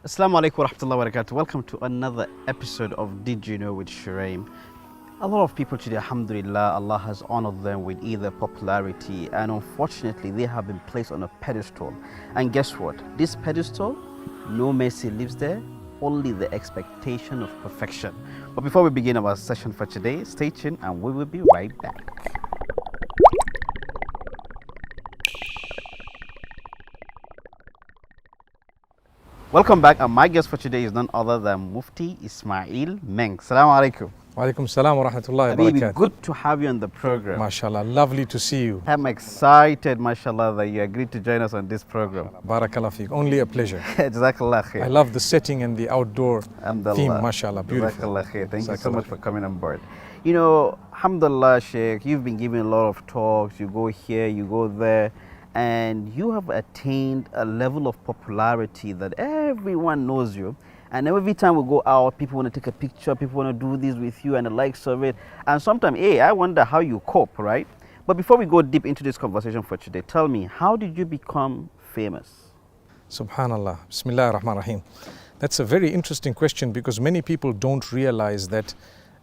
Assalamu alaikum wa rahmatullahi wa barakatuh. Welcome to another episode of Did You Know with Shuraim. A lot of people today, alhamdulillah, Allah has honored them with either popularity, and unfortunately they have been placed on a pedestal. And guess what? This pedestal, no mercy lives there, only the expectation of perfection. But before we begin our session for today, stay tuned and we will be right back. Welcome back, and my guest for today is none other than Mufti Menk. Assalamu alaikum. Wa alaikum salam wa rahmatullahi wa barakatuh. Good to have you on the program. MashaAllah, lovely to see you. I'm excited, mashallah, that you agreed to join us on this program. Barakallah feek, only a pleasure. Jazakallah khair. I love the setting and the outdoor theme, mashallah, beautiful. Jazakallah khair. Thank you so much for coming on board. You know, alhamdulillah, Sheikh, you've been giving a lot of talks, you go here, you go there, and you have attained a level of popularity that everyone knows you. And every time we go out, people want to take a picture, people want to do this with you and the likes of it. And sometimes, I wonder how you cope, right? But before we go deep into this conversation for today, tell me, how did you become famous? Subhanallah, Bismillah ar-Rahman ar-Rahim. That's a very interesting question because many people don't realize that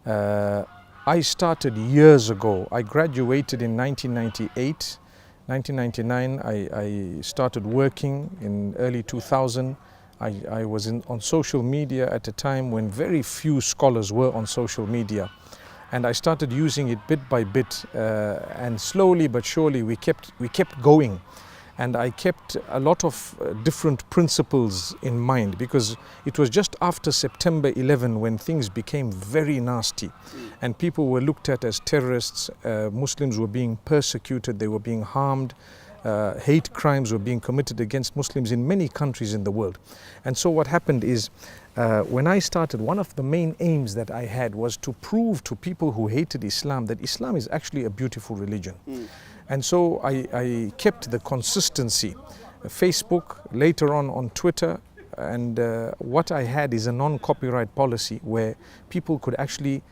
I started years ago. I graduated in 1998. 1999, I started working in early 2000. I was on social media at a time when very few scholars were on social media. And I started using it bit by bit, and slowly but surely we kept going. And I kept a lot of different principles in mind because it was just after September 11 when things became very nasty and people were looked at as terrorists, Muslims were being persecuted, they were being harmed, hate crimes were being committed against Muslims in many countries in the world. And so what happened is, when I started, one of the main aims that I had was to prove to people who hated Islam that Islam is actually a beautiful religion. And so I kept the consistency. Facebook, later on Twitter, and what I had is a non-copyright policy where people could actually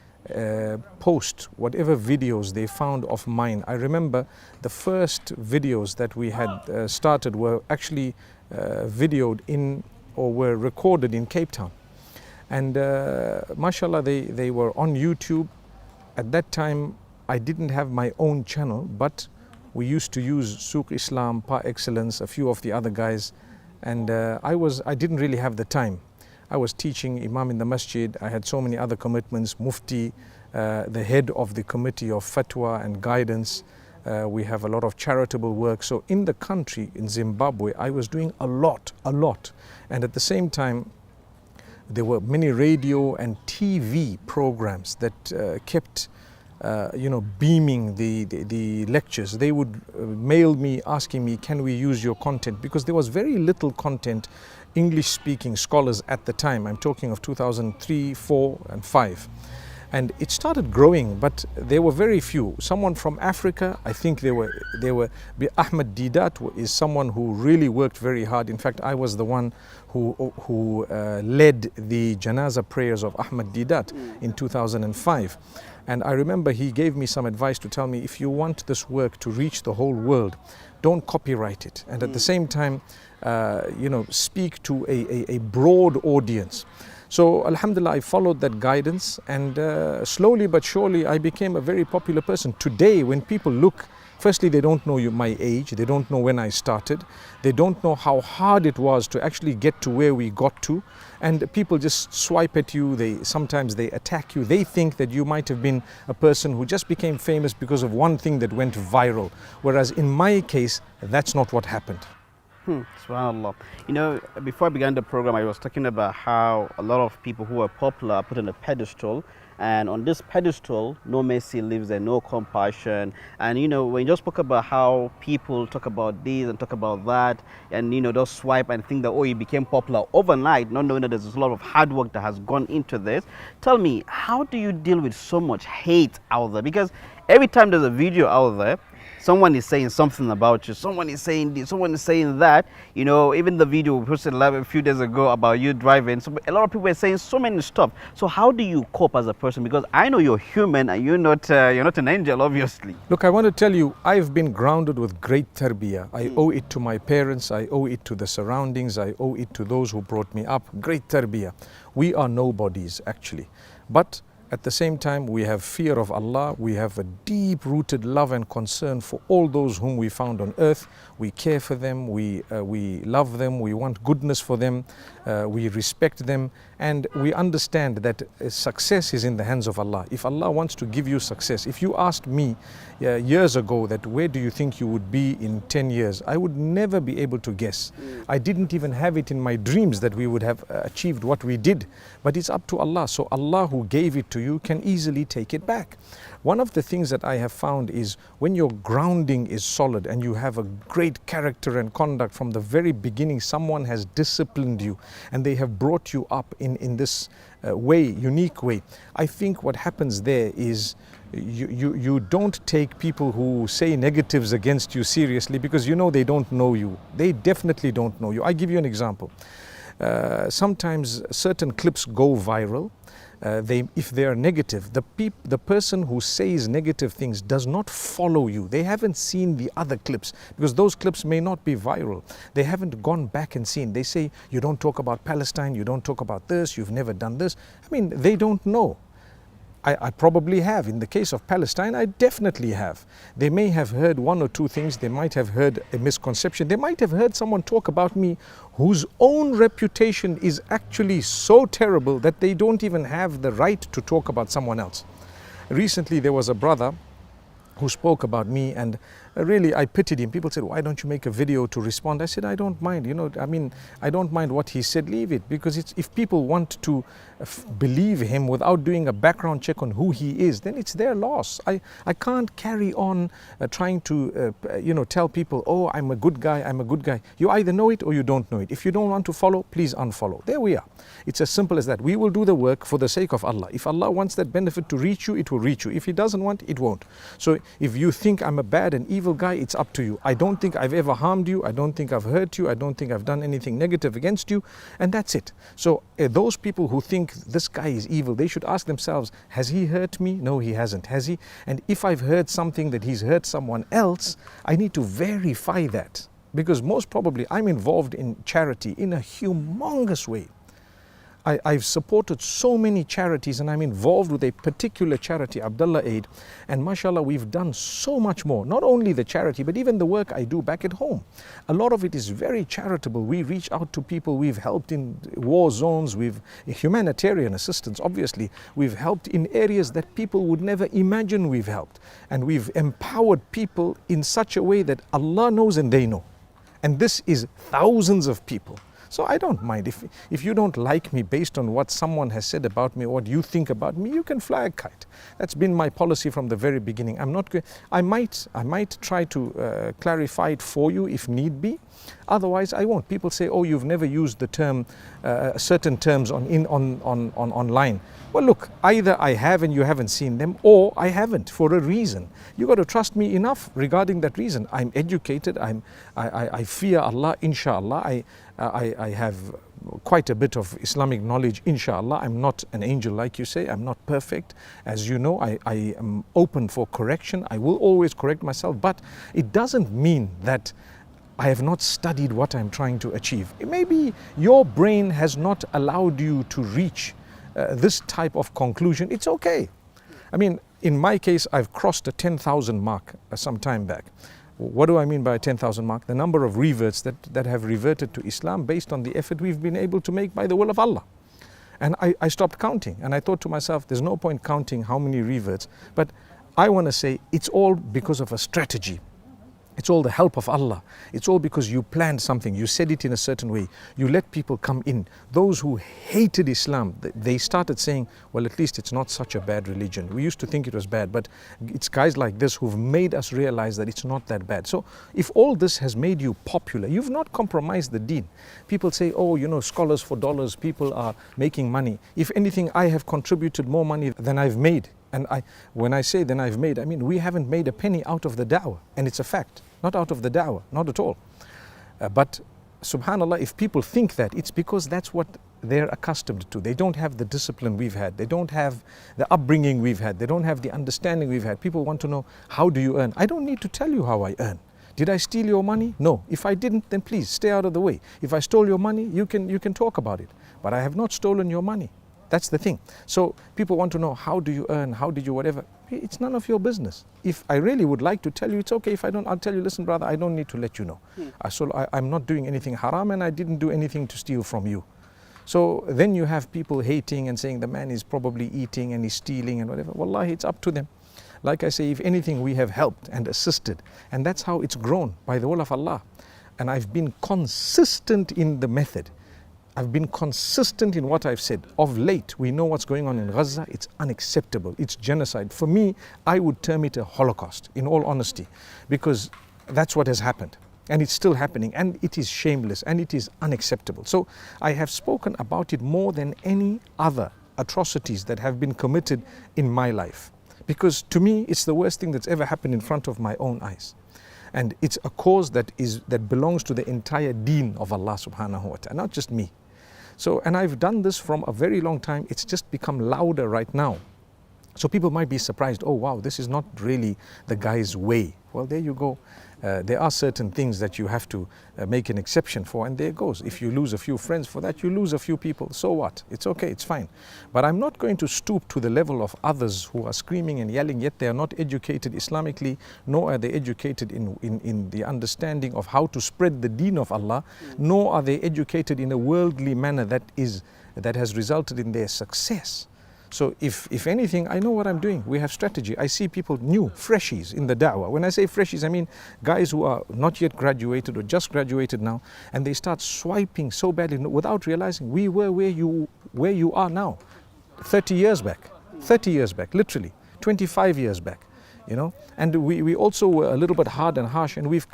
post whatever videos they found of mine. I remember the first videos that we had started were actually videoed in or were recorded in Cape Town. And mashallah, they were on YouTube. At that time, I didn't have my own channel, but we used to use Souk Islam, Par Excellence, a few of the other guys, and I didn't really have the time. I was teaching Imam in the masjid, I had so many other commitments, Mufti, the head of the committee of Fatwa and guidance. We have a lot of charitable work. So in the country, in Zimbabwe, I was doing a lot. And at the same time, there were many radio and TV programs that kept beaming the lectures. They would mail me asking me, can we use your content? Because there was very little content, English-speaking scholars at the time. I'm talking of 2003, 4 and 5. And it started growing, but there were very few. Someone from Africa, I think there were Ahmed Didat is someone who really worked very hard. In fact, I was the one who led the Janaza prayers of Ahmed Didat in 2005. And I remember he gave me some advice to tell me, if you want this work to reach the whole world, don't copyright it. And at the same time, speak to a broad audience. So alhamdulillah, I followed that guidance, and slowly but surely I became a very popular person. Today, when people look, firstly, they don't know my age, they don't know when I started, they don't know how hard it was to actually get to where we got to, and people just swipe at you, sometimes they attack you, they think that you might have been a person who just became famous because of one thing that went viral, whereas in my case, that's not what happened. SubhanAllah. You know, before I began the program, I was talking about how a lot of people who are popular are put on a pedestal, and on this pedestal, no mercy lives there, no compassion. And you know, when you just spoke about how people talk about this and talk about that, and just swipe and think that, oh, you became popular overnight, not knowing that there's a lot of hard work that has gone into this. Tell me, how do you deal with so much hate out there? Because every time there's a video out there, Someone is saying something about you. Someone is saying this. Someone is saying that. You know, even the video we posted live a few days ago about you driving. So a lot of people are saying so many stuff. So how do you cope as a person? Because I know you're human and you're not an angel, obviously. Look, I want to tell you, I've been grounded with great tarbiyah. I owe it to my parents. I owe it to the surroundings. I owe it to those who brought me up. Great tarbiyah. We are nobodies, actually. But at the same time, we have fear of Allah. We have a deep-rooted love and concern for all those whom we found on earth. We care for them. We love them. We want goodness for them. We respect them. And we understand that success is in the hands of Allah. If Allah wants to give you success, if you asked me years ago that where do you think you would be in 10 years, I would never be able to guess. I didn't even have it in my dreams that we would have achieved what we did. But it's up to Allah. So Allah who gave it to you can easily take it back. One of the things that I have found is when your grounding is solid and you have a great character and conduct from the very beginning, someone has disciplined you and they have brought you up in this unique way. I think what happens there is you don't take people who say negatives against you seriously because you know they don't know you. They definitely don't know you. I give you an example. Sometimes certain clips go viral. If they are negative, the person who says negative things does not follow you. They haven't seen the other clips because those clips may not be viral. They haven't gone back and seen. They say, you don't talk about Palestine, you don't talk about this, you've never done this. I mean, they don't know. I probably have. In the case of Palestine, I definitely have. They may have heard one or two things. They might have heard a misconception. They might have heard someone talk about me whose own reputation is actually so terrible that they don't even have the right to talk about someone else. Recently, there was a brother who spoke about me, and really I pitied him. People said, why don't you make a video to respond? I said, I don't mind, I don't mind what he said, leave it, because if people want to believe him without doing a background check on who he is, then it's their loss. I can't carry on trying to tell people, oh, I'm a good guy. You either know it or you don't know it. If you don't want to follow, please unfollow. There we are. It's as simple as that. We will do the work for the sake of Allah. If Allah wants that benefit to reach you, it will reach you. If He doesn't want, it won't. So if you think I'm a bad and evil guy, it's up to you. I don't think I've ever harmed you. I don't think I've hurt you. I don't think I've done anything negative against you. And that's it. So those people who think this guy is evil, they should ask themselves, has he hurt me? No, he hasn't. Has he? And if I've heard something that he's hurt someone else, I need to verify that. Because most probably I'm involved in charity in a humongous way. I've supported so many charities and I'm involved with a particular charity, Abdullah Aid, and mashallah we've done so much more. Not only the charity but even the work I do back at home. A lot of it is very charitable. We reach out to people, we've helped in war zones, we've humanitarian assistance obviously, we've helped in areas that people would never imagine we've helped, and we've empowered people in such a way that Allah knows and they know. And this is thousands of people. So I don't mind. If you don't like me based on what someone has said about me or what you think about me, you can fly a kite. That's been my policy from the very beginning. I might try to clarify it for you if need be. Otherwise, I won't. People say, oh, you've never used the term, certain terms online. Well, look, either I have and you haven't seen them, or I haven't for a reason. You got to trust me enough regarding that reason. I'm educated. I fear Allah, inshallah. I have quite a bit of Islamic knowledge, inshallah. I'm not an angel like you say. I'm not perfect. As you know, I am open for correction. I will always correct myself, but it doesn't mean that I have not studied what I'm trying to achieve. Maybe your brain has not allowed you to reach this type of conclusion. It's okay. I mean, in my case, I've crossed a 10,000 mark some time back. What do I mean by a 10,000 mark? The number of reverts that have reverted to Islam based on the effort we've been able to make by the will of Allah. And I stopped counting, and I thought to myself, there's no point counting how many reverts, but I want to say it's all because of a strategy. It's all the help of Allah. It's all because you planned something. You said it in a certain way. You let people come in. Those who hated Islam, they started saying, well, at least it's not such a bad religion. We used to think it was bad, but it's guys like this who've made us realize that it's not that bad. So if all this has made you popular, you've not compromised the deen. People say, oh, scholars for dollars, people are making money. If anything, I have contributed more money than I've made And when I say then I've made, I mean we haven't made a penny out of the da'wah, and it's a fact, not out of the da'wah, not at all. But subhanallah, if people think that, it's because that's what they're accustomed to. They don't have the discipline we've had. They don't have the upbringing we've had. They don't have the understanding we've had. People want to know, how do you earn? I don't need to tell you how I earn. Did I steal your money? No. If I didn't, then please stay out of the way. If I stole your money, you can talk about it. But I have not stolen your money. That's the thing. So people want to know, how do you earn? How did you whatever? It's none of your business. If I really would like to tell you, it's okay. If I don't, I'll tell you, listen, brother, I don't need to let you know. I'm not doing anything haram, and I didn't do anything to steal from you. So then you have people hating and saying the man is probably eating and he's stealing and whatever. Wallahi, it's up to them. Like I say, if anything, we have helped and assisted. And that's how it's grown, by the will of Allah. And I've been consistent in the method. I've been consistent in what I've said. Of late, we know what's going on in Gaza. It's unacceptable. It's genocide. For me, I would term it a Holocaust, in all honesty, because that's what has happened. And it's still happening, and it is shameless, and it is unacceptable. So I have spoken about it more than any other atrocities that have been committed in my life. Because to me, it's the worst thing that's ever happened in front of my own eyes. And it's a cause that belongs to the entire deen of Allah subhanahu wa ta'ala, not just me. So, and I've done this from a very long time. It's just become louder right now. So people might be surprised, oh wow, this is not really the guy's way. Well, there you go. There are certain things that you have to make an exception for, and there it goes. If you lose a few friends for that, you lose a few people. So what? It's okay, it's fine. But I'm not going to stoop to the level of others who are screaming and yelling, yet they are not educated Islamically, nor are they educated in the understanding of how to spread the deen of Allah, nor are they educated in a worldly manner that has resulted in their success. So if anything, I know what I'm doing. We have strategy. I see people new, freshies in the da'wah. When I say freshies, I mean guys who are not yet graduated or just graduated now, and they start swiping so badly without realizing we were where you are now, 30 years back, literally, 25 years back, you know. And we also were a little bit hard and harsh, and we've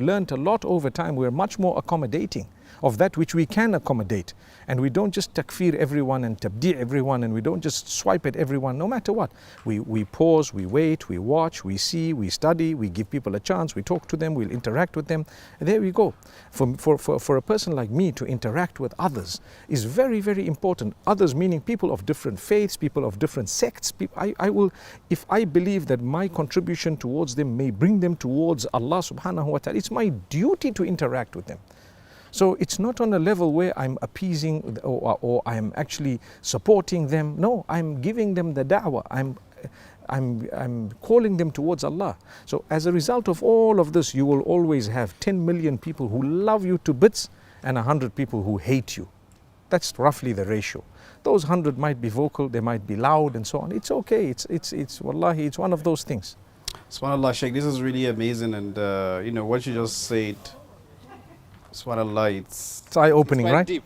learned a lot over time. We're much more accommodating of that which we can accommodate. And we don't just takfir everyone and tabdi' everyone, and we don't just swipe at everyone, no matter what. We pause, we wait, we watch, we see, we study, we give people a chance, we talk to them, we'll interact with them. And there we go. For a person like me to interact with others is very, very important. Others meaning people of different faiths, people of different sects. I will, if I believe that my contribution towards them may bring them towards Allah subhanahu wa ta'ala, it's my duty to interact with them. So it's not on a level where I'm appeasing or I'm actually supporting them. No, I'm giving them the da'wah. I'm calling them towards Allah. So as a result of all of this, you will always have 10 million people who love you to bits and 100 people who hate you. That's roughly the ratio. Those 100 might be vocal, they might be loud and so on. It's okay. It's wallahi, it's one of those things. SubhanAllah, Sheikh, this is really amazing, and you know what you just said. SubhanAllah, it's eye-opening, quite right? deep.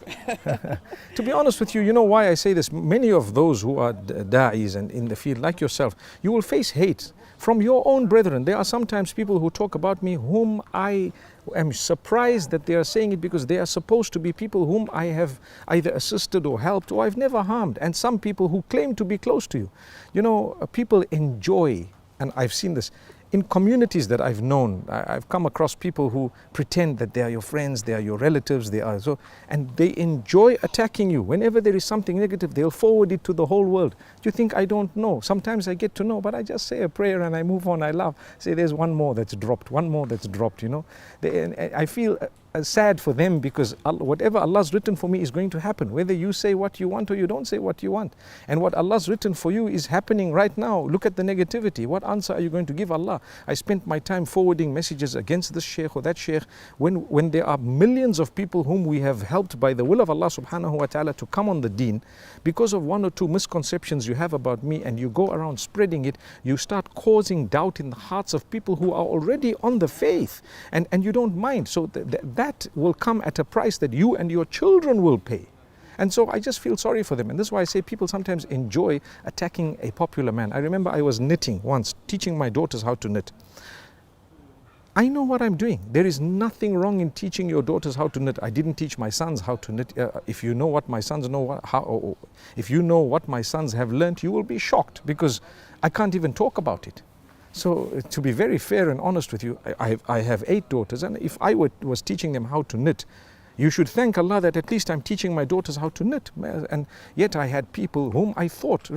To be honest with you, you know why I say this? Many of those who are da'is and in the field, like yourself, you will face hate from your own brethren. There are sometimes people who talk about me whom I am surprised that they are saying it, because they are supposed to be people whom I have either assisted or helped or I've never harmed. And some people who claim to be close to you. You know, people enjoy, and I've seen this, in communities that I've known, I've come across people who pretend that they are your friends, they are your relatives, and they enjoy attacking you. Whenever there is something negative, they'll forward it to the whole world. Do you think I don't know? Sometimes I get to know, but I just say a prayer and I move on. I laugh. Say there's one more that's dropped, you know. I feel sad for them, because whatever Allah's written for me is going to happen, whether you say what you want or you don't say what you want. And what Allah's written for you is happening right now. Look at the negativity. What answer are you going to give Allah? I spent my time forwarding messages against this sheikh or that sheikh when there are millions of people whom we have helped by the will of Allah subhanahu wa ta'ala to come on the deen. Because of one or two misconceptions you have about me, and you go around spreading it, you start causing doubt in the hearts of people who are already on the faith, and you don't mind. So that will come at a price that you and your children will pay. And so I just feel sorry for them. And this is why I say people sometimes enjoy attacking a popular man. I remember I was knitting once, teaching my daughters how to knit. I know what I'm doing. There is nothing wrong in teaching your daughters how to knit. I didn't teach my sons how to knit. If you know what my sons know, if you know what my sons have learnt, you will be shocked, because I can't even talk about it. So to be very fair and honest with you, I have 8 daughters, and if I was teaching them how to knit, you should thank Allah that at least I'm teaching my daughters how to knit. And yet I had people whom I thought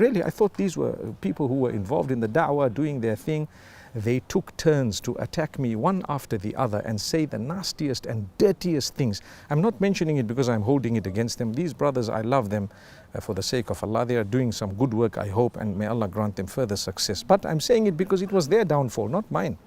these were people who were involved in the da'wah, doing their thing. They took turns to attack me one after the other and say the nastiest and dirtiest things. I'm not mentioning it because I'm holding it against them. These brothers, I love them for the sake of Allah. They are doing some good work, I hope, and may Allah grant them further success. But I'm saying it because it was their downfall, not mine.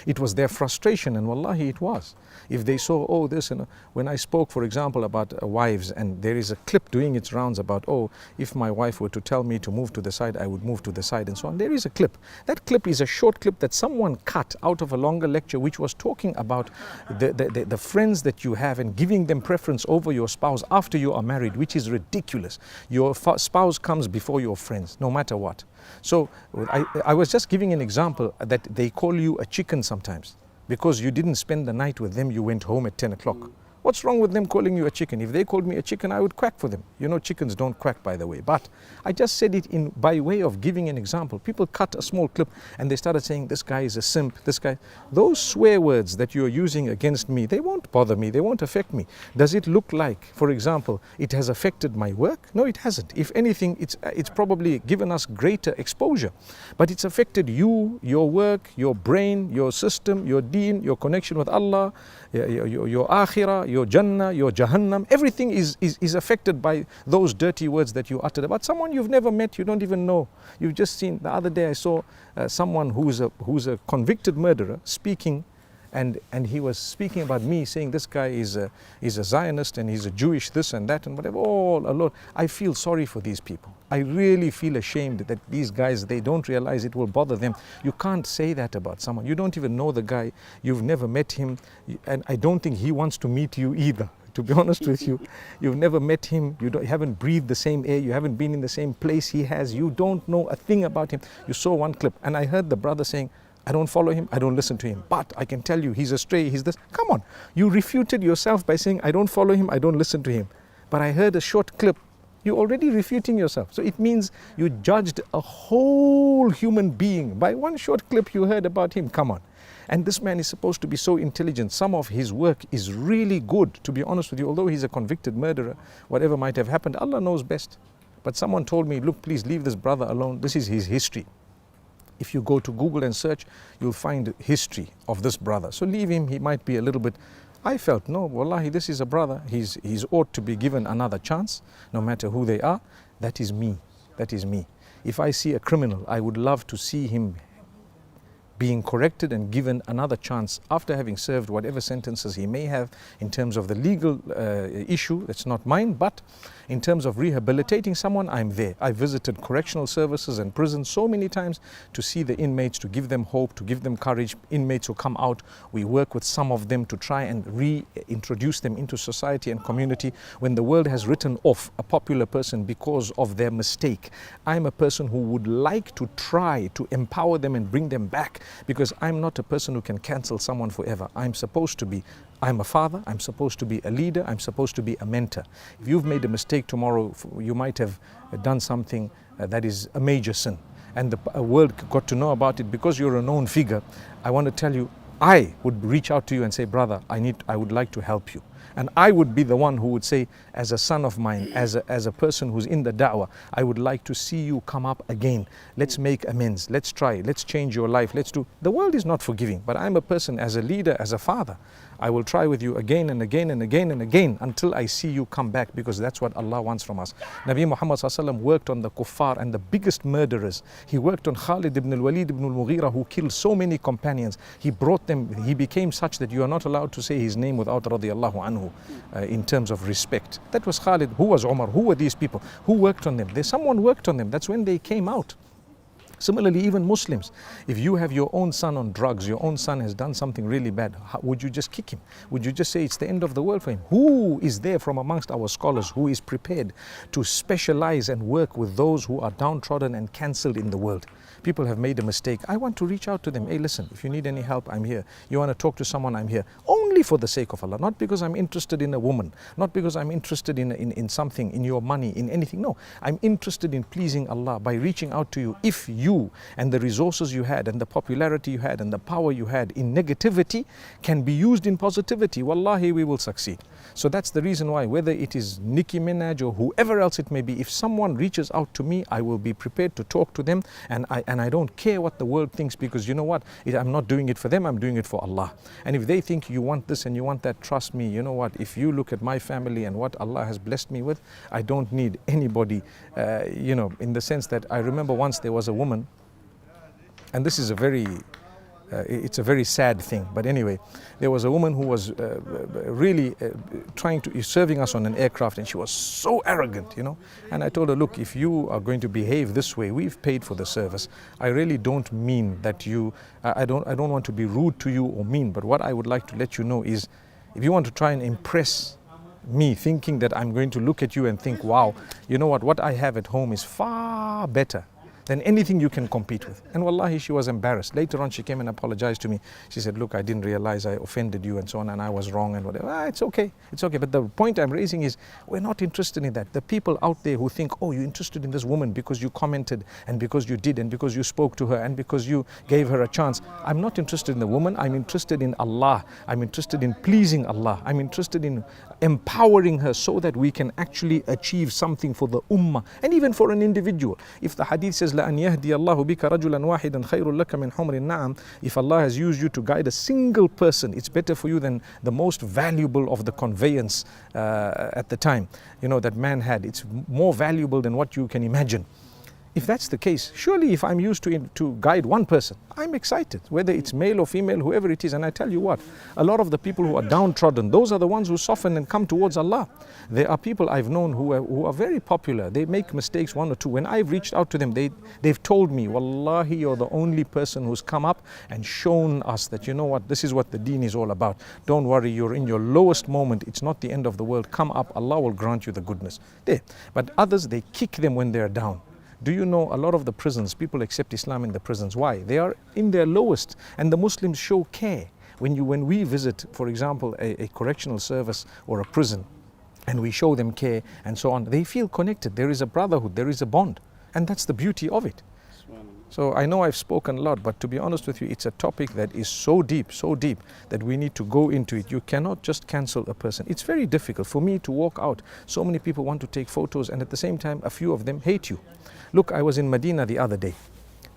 It was their frustration, and wallahi it was. If they saw, oh, this, and when I spoke, for example, about wives, and there is a clip doing its rounds about, oh, if my wife were to tell me to move to the side, I would move to the side, and so on. There is a clip. That clip is a short clip that someone cut out of a longer lecture, which was talking about the friends that you have and giving them preference over your spouse after you are married, which is ridiculous. Your spouse comes before your friends, no matter what. So I was just giving an example that they call you a chicken sometimes because you didn't spend the night with them, you went home at 10 o'clock. What's wrong with them calling you a chicken? If they called me a chicken, I would quack for them. You know, chickens don't quack, by the way. But I just said it by way of giving an example. People cut a small clip and they started saying, this guy is a simp, this guy. Those swear words that you're using against me, they won't bother me, they won't affect me. Does it look like, for example, it has affected my work? No, it hasn't. If anything, it's probably given us greater exposure. But it's affected you, your work, your brain, your system, your deen, your connection with Allah, your akhirah, your Jannah, your Jahannam. Everything is affected by those dirty words that you uttered about someone you've never met, you don't even know. You've just seen. The other day I saw someone who's a convicted murderer speaking, and he was speaking about me, saying this guy is a Zionist and he's a Jewish this and that and whatever. All alone. I feel sorry for these people. I really feel ashamed that these guys, they don't realize it will bother them. You can't say that about someone. You don't even know the guy. You've never met him, and I don't think he wants to meet you either. To be honest with you, you've never met him, you haven't breathed the same air, you haven't been in the same place he has, you don't know a thing about him. You saw one clip, and I heard the brother saying, I don't follow him, I don't listen to him, but I can tell you he's a stray, he's this. Come on, you refuted yourself by saying, I don't follow him, I don't listen to him. But I heard a short clip. You're already refuting yourself. So it means you judged a whole human being by one short clip you heard about him. Come on. And this man is supposed to be so intelligent. Some of his work is really good, to be honest with you. Although he's a convicted murderer, whatever might have happened, Allah knows best. But someone told me, look, please leave this brother alone. This is his history. If you go to Google and search, you'll find history of this brother. So leave him. He might be a little bit. I felt, no, wallahi, this is a brother. He's ought to be given another chance, no matter who they are. That is me. That is me. If I see a criminal, I would love to see him being corrected and given another chance after having served whatever sentences he may have in terms of the legal issue. That's not mine, but in terms of rehabilitating someone, I'm there. I visited correctional services and prisons so many times to see the inmates, to give them hope, to give them courage. Inmates who come out, we work with some of them to try and reintroduce them into society and community. When the world has written off a popular person because of their mistake, I'm a person who would like to try to empower them and bring them back, because I'm not a person who can cancel someone forever. I'm a father, I'm supposed to be a leader, I'm supposed to be a mentor. If you've made a mistake tomorrow, you might have done something that is a major sin, and the world got to know about it because you're a known figure. I want to tell you, I would reach out to you and say, brother, I would like to help you. And I would be the one who would say, as a son of mine, as a person who's in the da'wah, I would like to see you come up again. Let's make amends. Let's try. Let's change your life. Let's do. The world is not forgiving, but I'm a person, as a leader, as a father, I will try with you again and again and again and again until I see you come back, because that's what Allah wants from us. Nabi Muhammad ﷺ worked on the kuffar and the biggest murderers. He worked on Khalid ibn al-Walid ibn al-Mughira, who killed so many companions. He brought them, he became such that you are not allowed to say his name without radiyallahu anhu in terms of respect. That was Khalid. Who was Umar? Who were these people? Who worked on them? Someone worked on them. That's when they came out. Similarly, even Muslims, if you have your own son on drugs, your own son has done something really bad, would you just kick him? Would you just say it's the end of the world for him? Who is there from amongst our scholars who is prepared to specialize and work with those who are downtrodden and cancelled in the world? People have made a mistake. I want to reach out to them. Hey, listen, if you need any help, I'm here. You want to talk to someone, I'm here. Only for the sake of Allah, not because I'm interested in a woman, not because I'm interested in something, in your money, in anything. No, I'm interested in pleasing Allah by reaching out to you. If you and the resources you had and the popularity you had and the power you had in negativity can be used in positivity, wallahi, we will succeed. So that's the reason why, whether it is Nicki Minaj or whoever else it may be, if someone reaches out to me, I will be prepared to talk to them, and I don't care what the world thinks, because you know what, I'm not doing it for them, I'm doing it for Allah. And if they think you want this and you want that, trust me, you know what, if you look at my family and what Allah has blessed me with, I don't need anybody, in the sense that I remember once there was a woman, and this is it's a very sad thing, but anyway, there was a woman who was really serving us on an aircraft, and she was so arrogant, and I told her, look, if you are going to behave this way, we've paid for the service. I really don't mean that I don't want to be rude to you or mean, but what I would like to let you know is, if you want to try and impress me thinking that I'm going to look at you and think, wow, you know what I have at home is far better than anything you can compete with. And wallahi, she was embarrassed. Later on, she came and apologized to me. She said, look, I didn't realize I offended you and so on, and I was wrong and whatever. It's okay. But the point I'm raising is, we're not interested in that. The people out there who think, oh, you're interested in this woman because you commented and because you did and because you spoke to her and because you gave her a chance. I'm not interested in the woman. I'm interested in Allah. I'm interested in pleasing Allah. I'm interested in empowering her so that we can actually achieve something for the ummah and even for an individual. If the hadith says, لأن يهدي الله بك رجلا واحدا خير لك من حمر النعم, if Allah has used you to guide a single person, it's better for you than the most valuable of the conveyance at the time, that man had. It's more valuable than what you can imagine. If that's the case, surely if I'm used to guide one person, I'm excited, whether it's male or female, whoever it is. And I tell you what, a lot of the people who are downtrodden, those are the ones who soften and come towards Allah. There are people I've known who are very popular. They make mistakes, one or two. When I've reached out to them, they've told me, wallahi, you're the only person who's come up and shown us that, you know what, this is what the deen is all about. Don't worry, you're in your lowest moment. It's not the end of the world. Come up, Allah will grant you the goodness. There. But others, they kick them when they're down. Do you know, a lot of the prisons, people accept Islam in the prisons. Why? They are in their lowest, and the Muslims show care. When we visit, for example, a correctional service or a prison, and we show them care and so on, they feel connected. There is a brotherhood, there is a bond, and that's the beauty of it. So I know I've spoken a lot, but to be honest with you, it's a topic that is so deep that we need to go into it. You cannot just cancel a person. It's very difficult for me to walk out. So many people want to take photos, and at the same time, a few of them hate you. Look, I was in Medina the other day,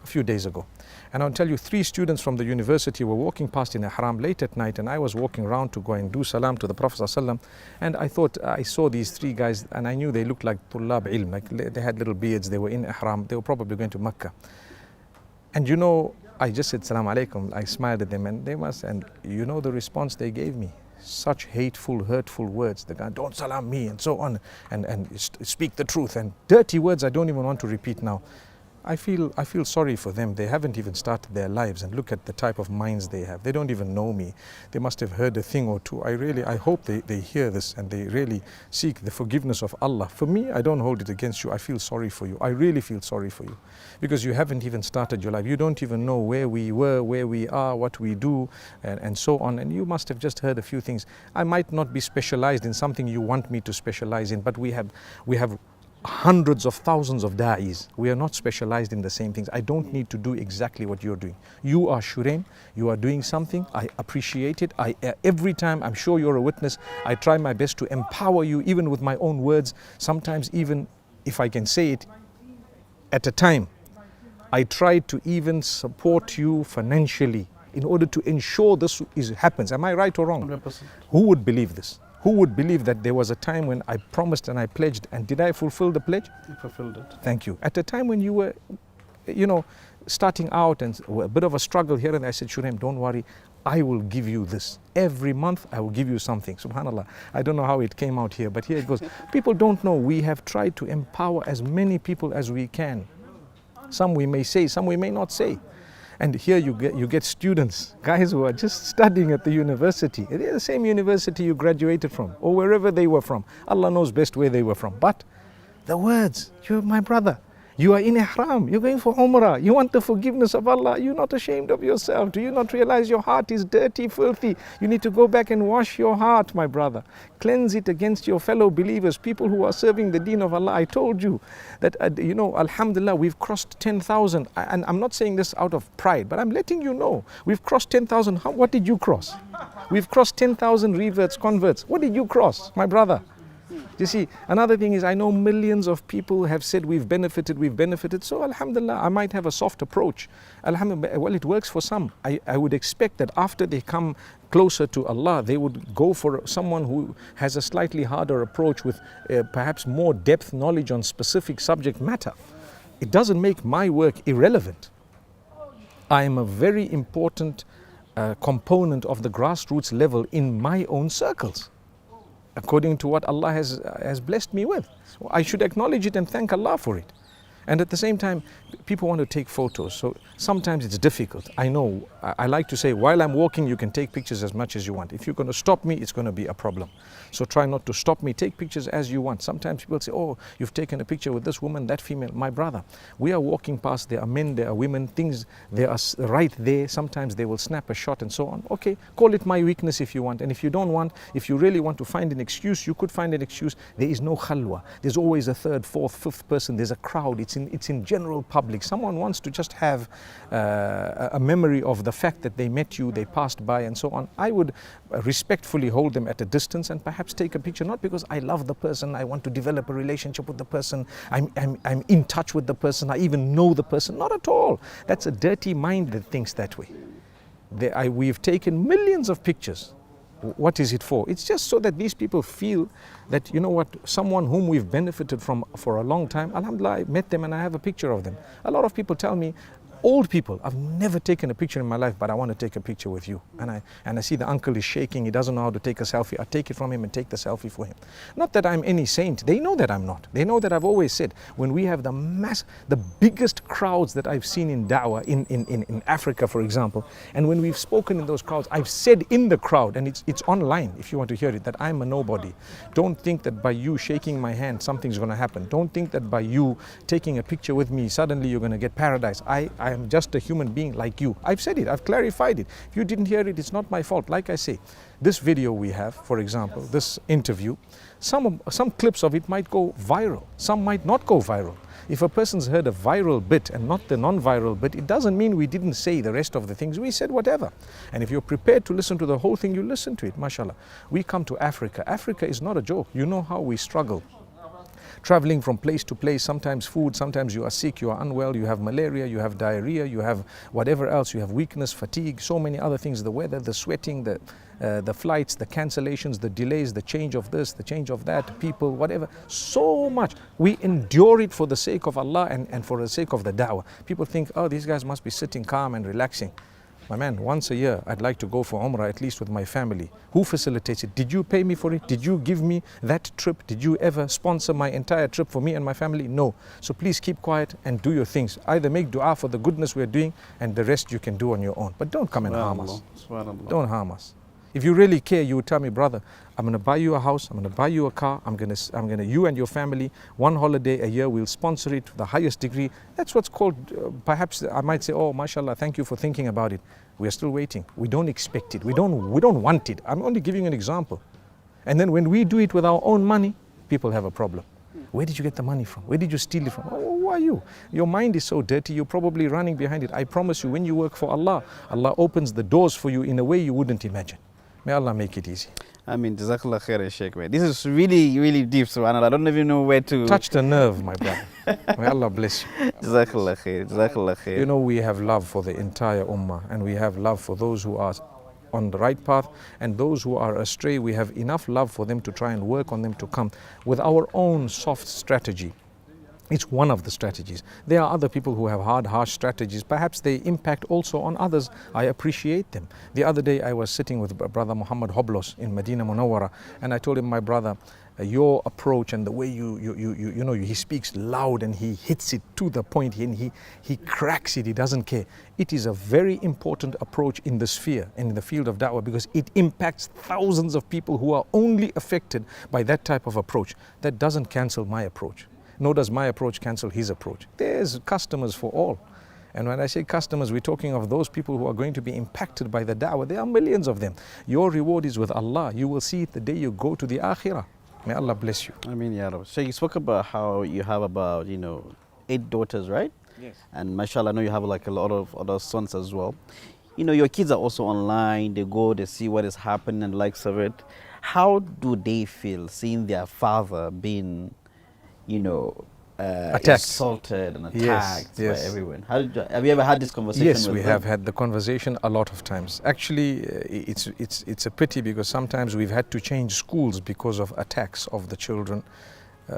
a few days ago, and I'll tell you, 3 students from the university were walking past in Ihram late at night, and I was walking around to go and do salam to the Prophet ﷺ, and I thought, I saw these 3 guys, and I knew they looked like Tullab Ilm, like they had little beards, they were in Ihram, they were probably going to Mecca. And I just said, Salam Alaikum, I smiled at them, and the response they gave me? Such hateful, hurtful words. The guy, don't salam me, and so on, and speak the truth, and dirty words I don't even want to repeat now. I feel sorry for them. They haven't even started their lives, and look at the type of minds they have. They don't even know me. They must have heard a thing or two. I hope they hear this and they really seek the forgiveness of Allah. For me, I don't hold it against you. I feel sorry for you. I really feel sorry for you, because you haven't even started your life. You don't even know where we were, where we are, what we do, and so on. And you must have just heard a few things. I might not be specialized in something you want me to specialize in, but we have hundreds of thousands of da'is. We are not specialized in the same things. I don't need to do exactly what you're doing. You are Shuraim, you are doing something, I appreciate it. Every time, I'm sure you're a witness, I try my best to empower you, even with my own words. Sometimes even, if I can say it, at a time, I try to even support you financially in order to ensure this happens. Am I right or wrong? 100%. Who would believe this? Who would believe that there was a time when I promised and I pledged, and did I fulfill the pledge? You fulfilled it. Thank you. At a time when you were, starting out and a bit of a struggle here, and I said, Shuraim, don't worry, I will give you this. Every month I will give you something. Subhanallah. I don't know how it came out here, but here it goes. People don't know we have tried to empower as many people as we can. Some we may say, some we may not say. And here you get students, guys who are just studying at the university. It is the same university you graduated from, or wherever they were from. Allah knows best where they were from. But the words, you're my brother. You are in ihram, you're going for umrah, you want the forgiveness of Allah, you're not ashamed of yourself. Do you not realize your heart is dirty, filthy? You need to go back and wash your heart, my brother. Cleanse it against your fellow believers, people who are serving the deen of Allah. I told you that, alhamdulillah, we've crossed 10,000. And I'm not saying this out of pride, but I'm letting you know. We've crossed 10,000. What did you cross? We've crossed 10,000 reverts, converts. What did you cross, my brother? You see, another thing is, I know millions of people have said we've benefited. So alhamdulillah, I might have a soft approach. Alhamdulillah, well, it works for some. I would expect that after they come closer to Allah, they would go for someone who has a slightly harder approach with perhaps more depth knowledge on specific subject matter. It doesn't make my work irrelevant. I am a very important component of the grassroots level in my own circles, according to what Allah has blessed me with. So I should acknowledge it and thank Allah for it. And at the same time, people want to take photos, so sometimes it's difficult. I know, I like to say, while I'm walking, you can take pictures as much as you want. If you're going to stop me, it's going to be a problem. So try not to stop me, take pictures as you want. Sometimes people say, oh, you've taken a picture with this woman, that female. My brother, we are walking past, there are men, there are women, things, they are right there. Sometimes they will snap a shot and so on. Okay, call it my weakness if you want. And if you don't want, if you really want to find an excuse, you could find an excuse. There is no khalwa. There's always a third, fourth, fifth person. There's a crowd. It's in general public. Someone wants to just have a memory of the fact that they met you, they passed by and so on. I would respectfully hold them at a distance and perhaps take a picture, not because I love the person, I want to develop a relationship with the person, I'm in touch with the person, I even know the person. Not at all. That's a dirty mind that thinks that way. We've taken millions of pictures. What is it for? It's just so that these people feel that, you know what, someone whom we've benefited from for a long time, alhamdulillah, I met them and I have a picture of them. A lot of people tell me, old people, I've never taken a picture in my life, but I want to take a picture with you. And I see the uncle is shaking, he doesn't know how to take a selfie. I take it from him and take the selfie for him. Not that I'm any saint, they know that I'm not. They know that I've always said, when we have the biggest crowds that I've seen in da'wah, in Africa, for example, and when we've spoken in those crowds, I've said in the crowd, and it's online if you want to hear it, that I'm a nobody. Don't think that by you shaking my hand, something's going to happen. Don't think that by you taking a picture with me, suddenly you're going to get paradise. I am just a human being like you. I've said it, I've clarified it. If you didn't hear it, it's not my fault. Like I say, this video we have, for example, this interview, some clips of it might go viral, some might not go viral. If a person's heard a viral bit and not the non-viral bit, it doesn't mean we didn't say the rest of the things. We said whatever. And if you're prepared to listen to the whole thing, you listen to it, mashallah. We come to Africa. Africa is not a joke. You know how we struggle. Traveling from place to place, sometimes food, sometimes you are sick, you are unwell, you have malaria, you have diarrhea, you have whatever else, you have weakness, fatigue, so many other things, the weather, the sweating, the flights, the cancellations, the delays, the change of this, the change of that, people, whatever, so much. We endure it for the sake of Allah and for the sake of the da'wah. People think, oh, these guys must be sitting calm and relaxing. My man, once a year, I'd like to go for Umrah, at least with my family. Who facilitates it? Did you pay me for it? Did you give me that trip? Did you ever sponsor my entire trip for me and my family? No. So please keep quiet and do your things. Either make dua for the goodness we're doing, and the rest you can do on your own. But don't come and harm us. Don't harm us. If you really care, you would tell me, brother, I'm going to buy you a house, I'm going to buy you a car, you and your family, one holiday a year, we'll sponsor it to the highest degree. That's what's called, perhaps I might say, oh, mashallah, thank you for thinking about it. We are still waiting. We don't expect it. We don't want it. I'm only giving you an example. And then when we do it with our own money, people have a problem. Where did you get the money from? Where did you steal it from? Oh, who are you? Your mind is so dirty, you're probably running behind it. I promise you, when you work for Allah, Allah opens the doors for you in a way you wouldn't imagine. May Allah make it easy. I mean, Jazakallah khair, Sheikh. This is really, really deep, subhanAllah. I don't even know where to... Touch the nerve, my brother. May Allah bless you. Jazakallah khair, Jazakallah khair. You know, we have love for the entire ummah, and we have love for those who are on the right path, and those who are astray, we have enough love for them to try and work on them to come with our own soft strategy. It's one of the strategies. There are other people who have hard, harsh strategies. Perhaps they impact also on others. I appreciate them. The other day I was sitting with Brother Muhammad Hoblos in Medina Munawwara, and I told him, my brother, your approach and the way you know, he speaks loud and he hits it to the point and he cracks it, he doesn't care. It is a very important approach in the sphere and in the field of da'wah, because it impacts thousands of people who are only affected by that type of approach. That doesn't cancel my approach, nor does my approach cancel his approach. There's customers for all. And when I say customers, we're talking of those people who are going to be impacted by the da'wah. There are millions of them. Your reward is with Allah. You will see it the day you go to the akhirah. May Allah bless you. I mean, ya Rabbi. So you spoke about how you have about, 8 daughters, right? Yes. And mashallah, I know you have like a lot of other sons as well. Your kids are also online. They go, they see what is happening and likes of it. How do they feel seeing their father being, Attacked, assaulted and attacked by everyone? Have you ever had this conversation? Yes, with we them? have had the conversation a lot of times. Actually, it's a pity, because sometimes we've had to change schools because of attacks of the children.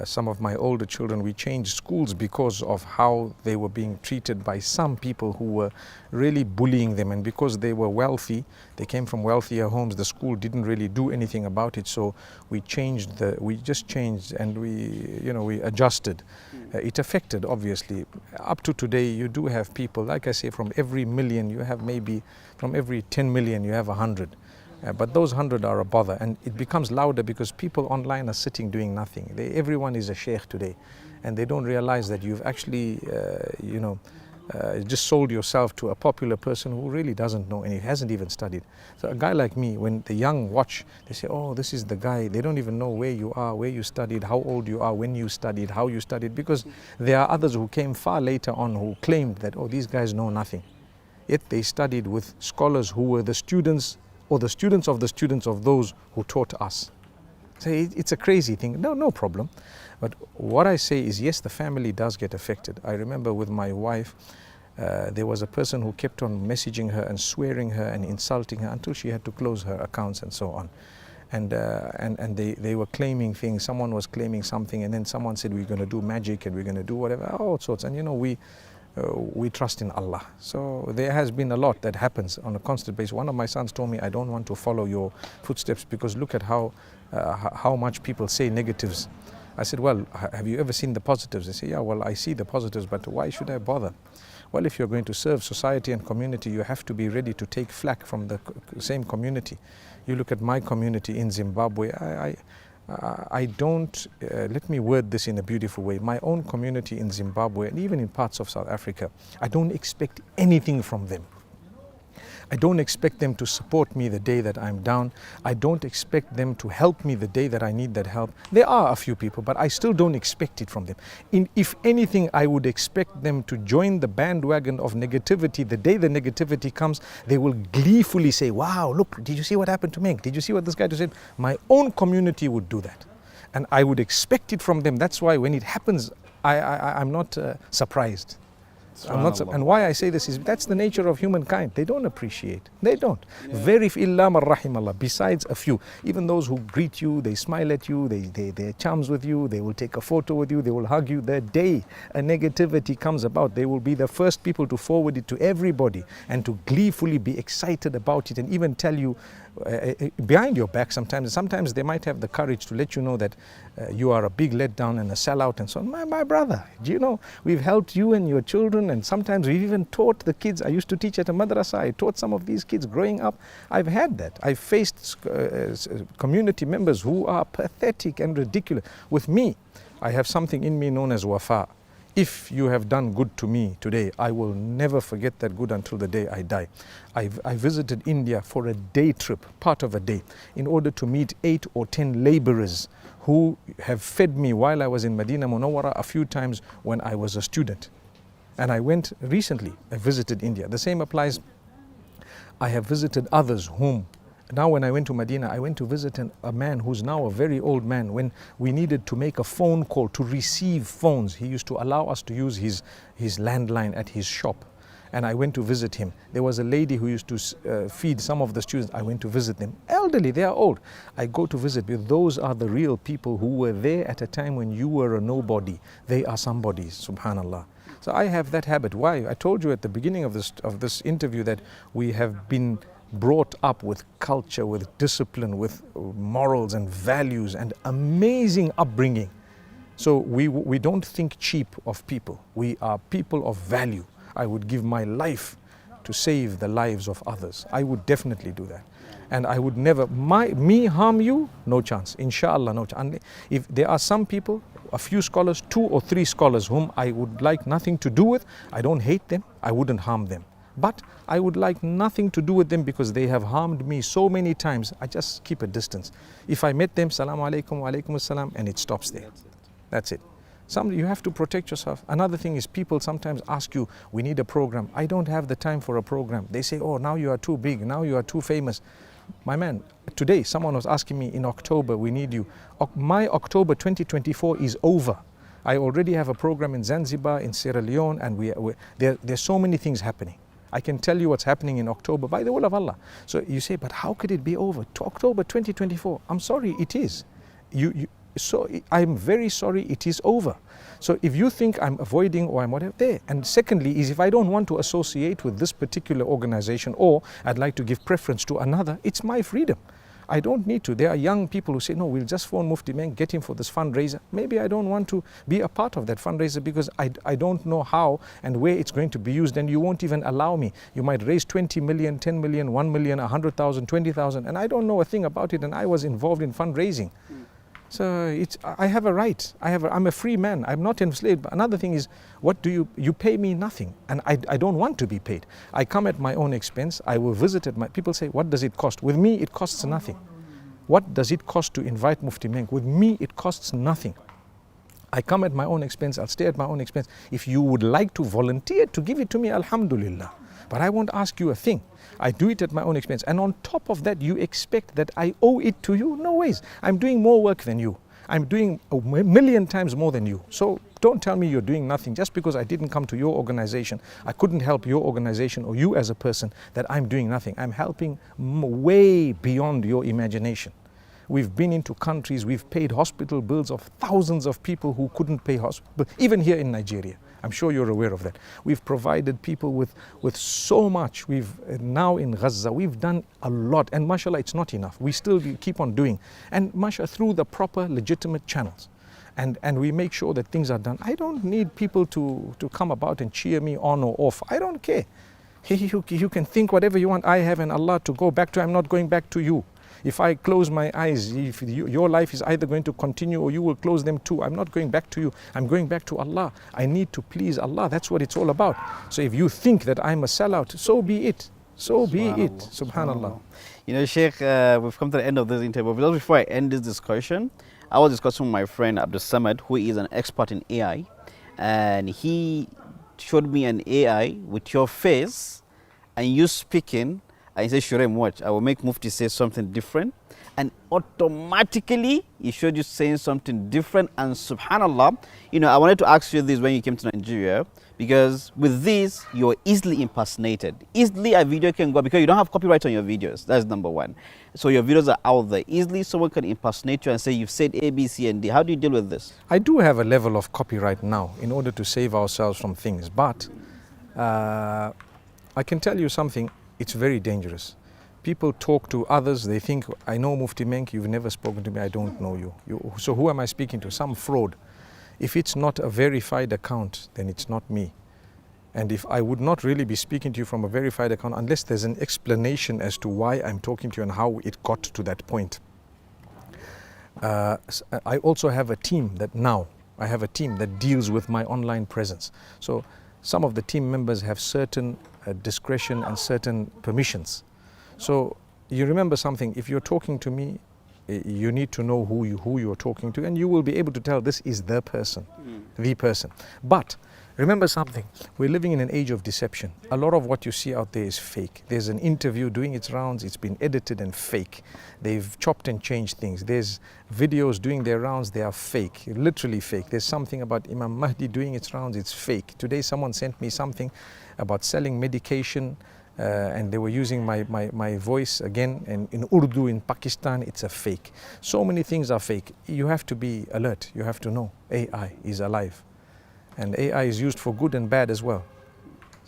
Some of my older children, we changed schools because of how they were being treated by some people who were really bullying them. And because they were wealthy, they came from wealthier homes, the school didn't really do anything about it. So we just changed and we adjusted. It affected, obviously. Up to today, you do have people, like I say, from every million, you have maybe, from every 10 million, you have 100. But those 100 are a bother, and it becomes louder because people online are sitting doing nothing. Everyone is a sheikh today, and they don't realize that you've actually, just sold yourself to a popular person who really doesn't know and he hasn't even studied. So a guy like me, when the young watch, they say, oh, this is the guy. They don't even know where you are, where you studied, how old you are, when you studied, how you studied, because there are others who came far later on who claimed that, oh, these guys know nothing. Yet they studied with scholars who were the students or the students of those who taught us. So it's a crazy thing. No problem. But what I say is, yes, the family does get affected. I remember with my wife, there was a person who kept on messaging her and swearing her and insulting her until she had to close her accounts and so on. And they were claiming things. Someone was claiming something, and then someone said, we're going to do magic and we're going to do whatever, all sorts. And we trust in Allah. So there has been a lot that happens on a constant basis. One of my sons told me, I don't want to follow your footsteps because look at how much people say negatives. I said, well, have you ever seen the positives? They say, yeah, well, I see the positives, but why should I bother? Well, if you're going to serve society and community, you have to be ready to take flack from the same community. You look at my community in Zimbabwe, I don't, let me word this in a beautiful way. My own community in Zimbabwe and even in parts of South Africa, I don't expect anything from them. I don't expect them to support me the day that I'm down. I don't expect them to help me the day that I need that help. There are a few people, but I still don't expect it from them. If anything, I would expect them to join the bandwagon of negativity. The day the negativity comes, they will gleefully say, wow, look, did you see what happened to Menk? Did you see what this guy just said? My own community would do that. And I would expect it from them. That's why when it happens, I'm not surprised. And why I say this is that's the nature of humankind. They don't appreciate. They don't. Very illa man rahimallah. Besides a few, even those who greet you, they smile at you, they're chums with you, they will take a photo with you, they will hug you. The day a negativity comes about, they will be the first people to forward it to everybody and to gleefully be excited about it and even tell you behind your back sometimes. Sometimes they might have the courage to let you know that you are a big letdown and a sellout and so on. My brother, do you know, we've helped you and your children, and sometimes we've even taught the kids. I used to teach at a madrasa. I taught some of these kids growing up. I've had that. I've faced community members who are pathetic and ridiculous. With me, I have something in me known as wafa. If you have done good to me today, I will never forget that good until the day I die. I visited India for a day trip, part of a day, in order to meet 8 or 10 laborers who have fed me while I was in Medina Munawwara a few times when I was a student. And I went recently, I visited India. The same applies. I have visited others whom, now when I went to Medina, I went to visit a man who's now a very old man. When we needed to make a phone call to receive phones, he used to allow us to use his landline at his shop. And I went to visit him. There was a lady who used to feed some of the students. I went to visit them. Elderly, they are old. I go to visit because those are the real people who were there at a time when you were a nobody. They are somebodies, subhanallah. So I have that habit. Why? I told you at the beginning of this interview that we have been brought up with culture, with discipline, with morals and values and amazing upbringing. So we don't think cheap of people. We are people of value. I would give my life to save the lives of others. I would definitely do that. And I would never, me harm you, no chance. Inshallah, no chance. If there are some people, a few scholars, 2 or 3 scholars whom I would like nothing to do with, I don't hate them, I wouldn't harm them. But I would like nothing to do with them because they have harmed me so many times. I just keep a distance. If I met them, salam alaikum, wa alaikum assalam, and it stops there. That's it. You have to protect yourself. Another thing is people sometimes ask you, we need a program. I don't have the time for a program. They say, oh, now you are too big, now you are too famous. My man, today someone was asking me, in October, we need you. My October 2024 is over. I already have a program in Zanzibar, in Sierra Leone, and there's so many things happening. I can tell you what's happening in October by the will of Allah. So you say, but how could it be over? To October 2024. I'm sorry, it is. So I'm very sorry, it is over. So if you think I'm avoiding or I'm whatever, there. And secondly is if I don't want to associate with this particular organization or I'd like to give preference to another, it's my freedom. I don't need to. There are young people who say, no, we'll just phone Mufti Menk, get him for this fundraiser. Maybe I don't want to be a part of that fundraiser because I don't know how and where it's going to be used, and you won't even allow me. You might raise 20 million, 10 million, 1 million, 100,000, 20,000, and I don't know a thing about it, and I was involved in fundraising. So I have a right. I'm a free man. I'm not enslaved. But another thing is, what do you pay me nothing, and I don't want to be paid. I come at my own expense. I will visit at my. People say, what does it cost? With me, it costs nothing. What does it cost to invite Mufti Menk? With me, it costs nothing. I come at my own expense. I'll stay at my own expense. If you would like to volunteer to give it to me, alhamdulillah. But I won't ask you a thing. I do it at my own expense. And on top of that, you expect that I owe it to you? No ways. I'm doing more work than you. I'm doing a million times more than you. So don't tell me you're doing nothing just because I didn't come to your organization. I couldn't help your organization or you as a person, that I'm doing nothing. I'm helping way beyond your imagination. We've been into countries, we've paid hospital bills of thousands of people who couldn't pay hospital, even here in Nigeria. I'm sure you're aware of that. We've provided people with so much. We've now in Gaza, we've done a lot, and mashallah, it's not enough. We still keep on doing, and mashallah, through the proper legitimate channels. And we make sure that things are done. I don't need people to come about and cheer me on or off. I don't care. You can think whatever you want. I have an Allah to go back to. I'm not going back to you. If I close my eyes, if your life is either going to continue or you will close them too. I'm not going back to you. I'm going back to Allah. I need to please Allah. That's what it's all about. So if you think that I'm a sellout, so be it. So be it. Subhanallah. You know, Sheikh, we've come to the end of this interview. But just before I end this discussion, I was discussing with my friend Abdul Samad, who is an expert in AI. And he showed me an AI with your face and you speaking. And he said, Shuraim, watch, I will make Mufti say something different. And automatically, he showed you saying something different. And subhanallah, you know, I wanted to ask you this when you came to Nigeria, because with this, you're easily impersonated. Easily a video can go, because you don't have copyright on your videos. That's number one. So your videos are out there. Easily someone can impersonate you and say, you've said A, B, C, and D. How do you deal with this? I do have a level of copyright now in order to save ourselves from things. But I can tell you something. It's very dangerous. People talk to others, they think, I know Mufti Menk, you've never spoken to me, I don't know you. So who am I speaking to? Some fraud. If it's not a verified account, then it's not me. And if I would not really be speaking to you from a verified account, unless there's an explanation as to why I'm talking to you and how it got to that point. I also have a team that deals with my online presence. So some of the team members have certain discretion and certain permissions. So you remember something, if you're talking to me, you need to know who you're talking to, and you will be able to tell this is the person, the person. But remember something, we're living in an age of deception. A lot of what you see out there is fake. There's an interview doing its rounds, it's been edited and fake. They've chopped and changed things. There's videos doing their rounds, they are fake, literally fake. There's something about Imam Mahdi doing its rounds, it's fake. Today someone sent me something about selling medication, and they were using my voice again, and in Urdu in Pakistan, it's a fake. So many things are fake. You have to be alert, you have to know AI is alive. And AI is used for good and bad as well.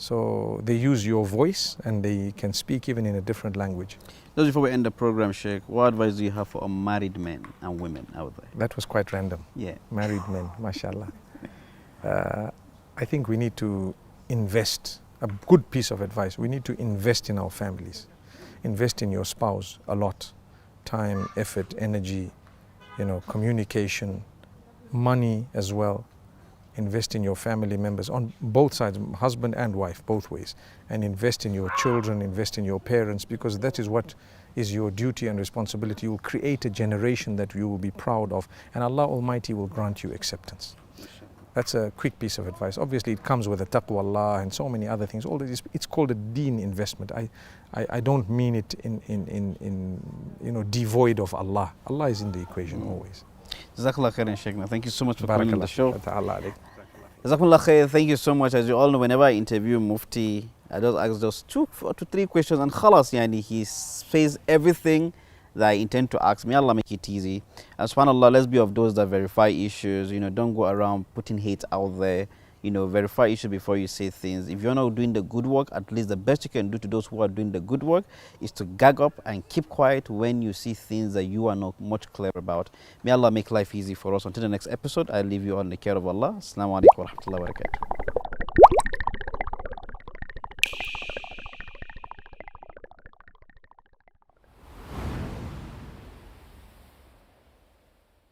So they use your voice and they can speak even in a different language. Just before we end the program, Sheikh, what advice do you have for unmarried men and women out there? That was quite random. Yeah. Married men, mashallah. I think we need to invest, a good piece of advice, we need to invest in our families. Invest in your spouse a lot. Time, effort, energy, communication, money as well. Invest in your family members on both sides, husband and wife, both ways. And invest in your children, invest in your parents, because that is what is your duty and responsibility. You will create a generation that you will be proud of, and Allah Almighty will grant you acceptance. That's a quick piece of advice. Obviously, it comes with a taqwa Allah and so many other things. All this, it's called a deen investment. I don't mean it in devoid of Allah. Allah is in the equation always. Jazakallah khairan, Sheikhna. Thank you so much for coming on the show. Barakallah. Jazakallah khair. Thank you so much. As you all know, whenever I interview Mufti, I just ask just 2 to 3 questions, and khalas, yani, he says everything that I intend to ask. May Allah make it easy. And subhanAllah, let's be of those that verify issues. Don't go around putting hate out there. Verify issues before you say things. If you're not doing the good work, at least the best you can do to those who are doing the good work is to gag up and keep quiet when you see things that you are not much clear about. May Allah make life easy for us. Until the next episode, I leave you on the care of Allah. Assalamu alaikum wa rahmatullahi wa barakatuh.